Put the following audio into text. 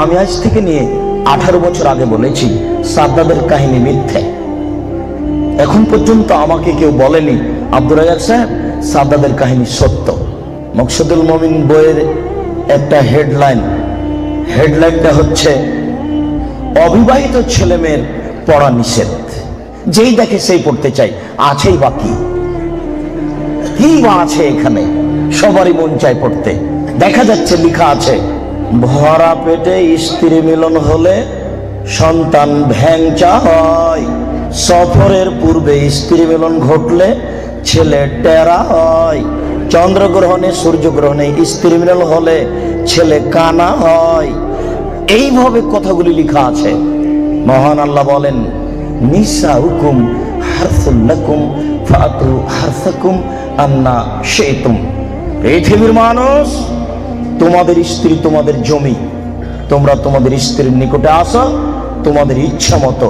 আমি আজ থেকে নিয়ে 18 বছর আগে বলেছি সাদ্দাদের কাহিনী মিথ্যে। এখন পর্যন্ত আমাকে কেউ বলেনি আব্দুর রাজ্জাক সাহেব সাদ্দাদের কাহিনী সত্য। মকসুদুল মুমিন বইয়ের একটা হেডলাইনটা হচ্ছে অবিবাহিত ছেলে মেয়ের পড়া নিষেধ। যেই দেখে সেই পড়তে চাই, আছেই বাকি কি বা আছে এখানে, সবারই মন চায় পড়তে। দেখা যাচ্ছে লেখা আছে ভরা পেটে স্ত্রী মিলন হলে সন্তান ভ্যাংচা হয়, সফরের পূর্বে স্ত্রী মিলন ঘটলে ছেলে টেরা হয়, চন্দ্রগ্রহণে সূর্যগ্রহণে স্ত্রী মিলন হলে ছেলে কানা হয়। এইভাবে কথাগুলি লেখা আছে। মহান আল্লাহ বলেন নিসাউকুম হারসুল লাকুম ফাতু হারসাকুম আন্না শি'তুম। পৃথিবীর মানুষ, তোমাদের স্ত্রী তোমাদের জমি, তোমরা তোমাদের স্ত্রীর নিকটে আসো তোমাদের ইচ্ছা মতো।